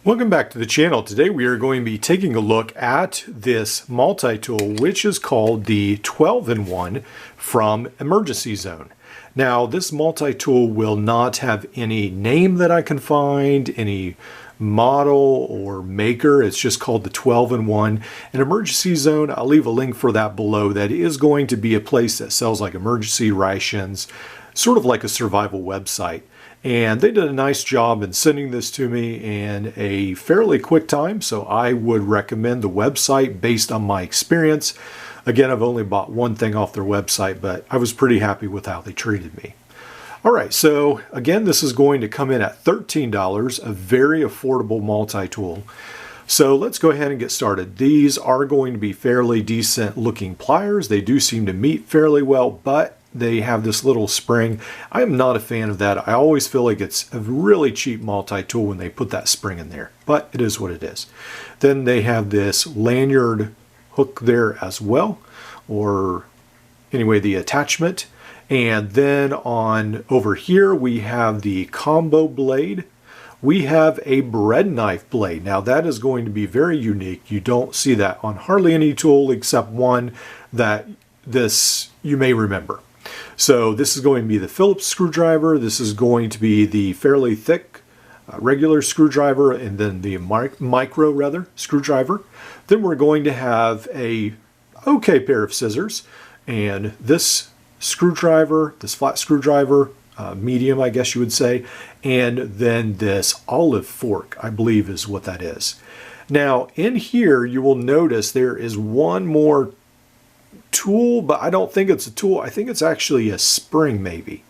Welcome back to the channel. Today we are going to be taking a look at this multi-tool, which is called the 12-in-1 from Emergency Zone. Now, this multi-tool will not have any name that I can find, any model or maker. It's just called the 12-in-1. And Emergency Zone, I'll leave a link for that below. That is going to be a place that sells like emergency rations, sort of like a survival website. And they did a nice job in sending this to me in a fairly quick time, so I would recommend the website based on my experience. Again, I've only bought one thing off their website, but I was pretty happy with how they treated me. All right, so again, this is going to come in at $13, a very affordable multi-tool. So let's go ahead and get started. These are going to be fairly decent looking pliers. They do seem to meet fairly well, but they have this little spring. I am not a fan of that. I always feel like it's a really cheap multi-tool when they put that spring in there, but it is what it is. Then they have this lanyard hook there as well, or anyway, the attachment. And then on over here, we have the combo blade. We have a bread knife blade. Now that is going to be very unique. You don't see that on hardly any tool except one that you may remember. So this is going to be the Phillips screwdriver. This is going to be the fairly thick regular screwdriver, and then the micro screwdriver. Then we're going to have a okay pair of scissors, and this screwdriver, this flat screwdriver, medium I guess you would say, and then this olive fork, I believe is what that is. Now in here you will notice there is one more tool, but I don't think it's a tool. I think it's actually a spring maybe.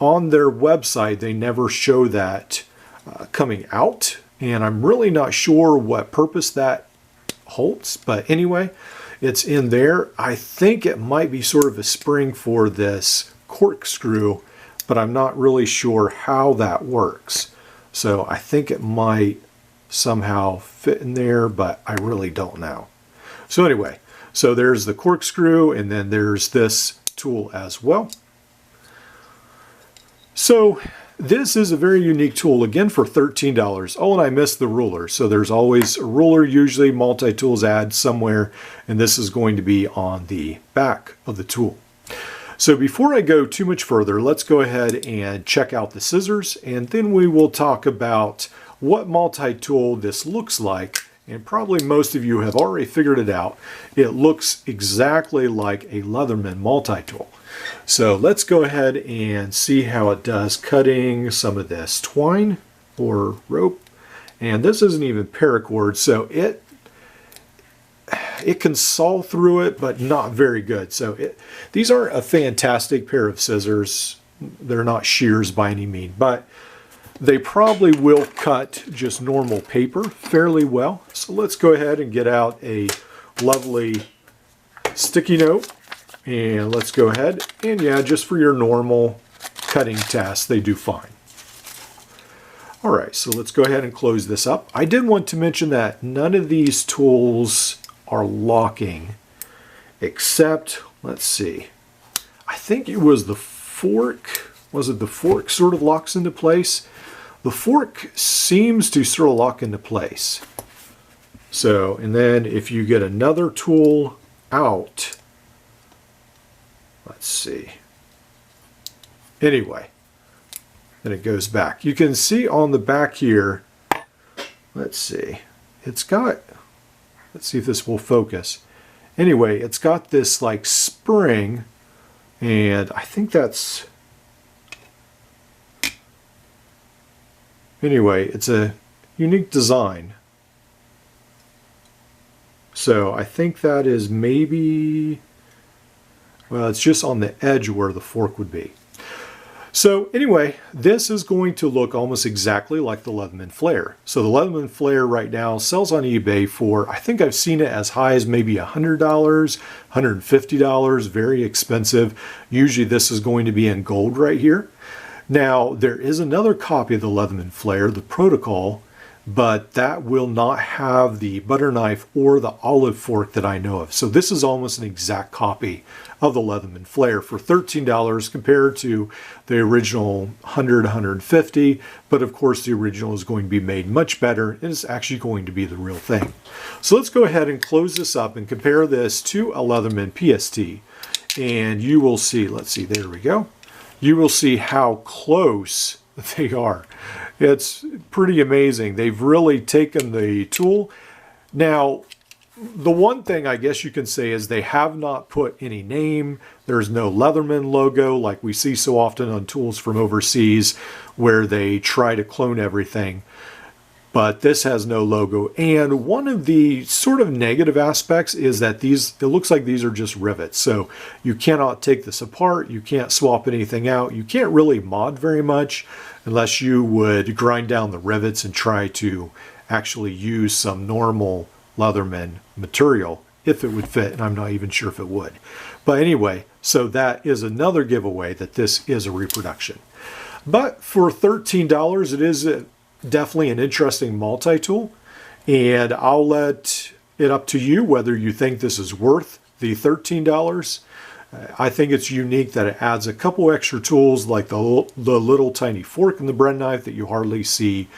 On their website they never show that coming out, and I'm really not sure what purpose that holds, but anyway, it's in there. I think it might be sort of a spring for this corkscrew, but I'm not really sure how that works. So I think it might somehow fit in there, but I really don't know. So anyway, so there's the corkscrew, and then there's this tool as well. So this is a very unique tool, again for $13. Oh, and I missed the ruler. So there's always a ruler, usually multi-tools add somewhere, and this is going to be on the back of the tool. So before I go too much further, let's go ahead and check out the scissors, and then we will talk about what multi-tool this looks like. And probably most of you have already figured it out. It looks exactly like a Leatherman multi-tool. So let's go ahead and see how it does cutting some of this twine or rope. And this isn't even paracord, so it can saw through it, but not very good. So these aren't a fantastic pair of scissors. They're not shears by any means, but they probably will cut just normal paper fairly well. So let's go ahead and get out a lovely sticky note, and let's go ahead and yeah, just for your normal cutting tasks, they do fine. All right, so let's go ahead and close this up. I did want to mention that none of these tools are locking, except, let's see, I think it was the fork. Was it the fork sort of locks into place? The fork seems to sort of lock into place. So, and then if you get another tool out, let's see. Anyway, then it goes back. You can see on the back here, let's see, it's got, let's see if this will focus. Anyway, it's got this like spring, and I think that's, anyway, it's a unique design. So I think that is maybe, well, it's just on the edge where the fork would be. So anyway, this is going to look almost exactly like the Leatherman Flair. So the Leatherman Flair right now sells on eBay for, I think I've seen it as high as maybe $100, $150, very expensive. Usually this is going to be in gold right here. Now, there is another copy of the Leatherman Flair, the Protocol, but that will not have the butter knife or the olive fork that I know of. So this is almost an exact copy of the Leatherman Flair for $13 compared to the original $100, $150. But of course, the original is going to be made much better and it's actually going to be the real thing. So let's go ahead and close this up and compare this to a Leatherman PST. And you will see, let's see, there we go. You will see how close they are. It's pretty amazing. They've really taken the tool. Now, the one thing I guess you can say is they have not put any name. There's no Leatherman logo like we see so often on tools from overseas where they try to clone everything. But this has no logo. And one of the sort of negative aspects is that it looks like these are just rivets. So you cannot take this apart. You can't swap anything out. You can't really mod very much unless you would grind down the rivets and try to actually use some normal Leatherman material if it would fit. And I'm not even sure if it would. But anyway, so that is another giveaway that this is a reproduction. But for $13, it is definitely an interesting multi-tool, and I'll let it up to you whether you think this is worth the $13. I think it's unique that it adds a couple extra tools like the little tiny fork and the bread knife that you hardly see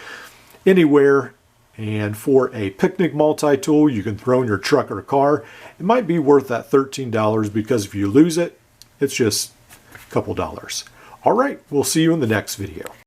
anywhere. And for a picnic multi-tool you can throw in your truck or car, it might be worth that $13 because if you lose it, it's just a couple dollars. All right, we'll see you in the next video.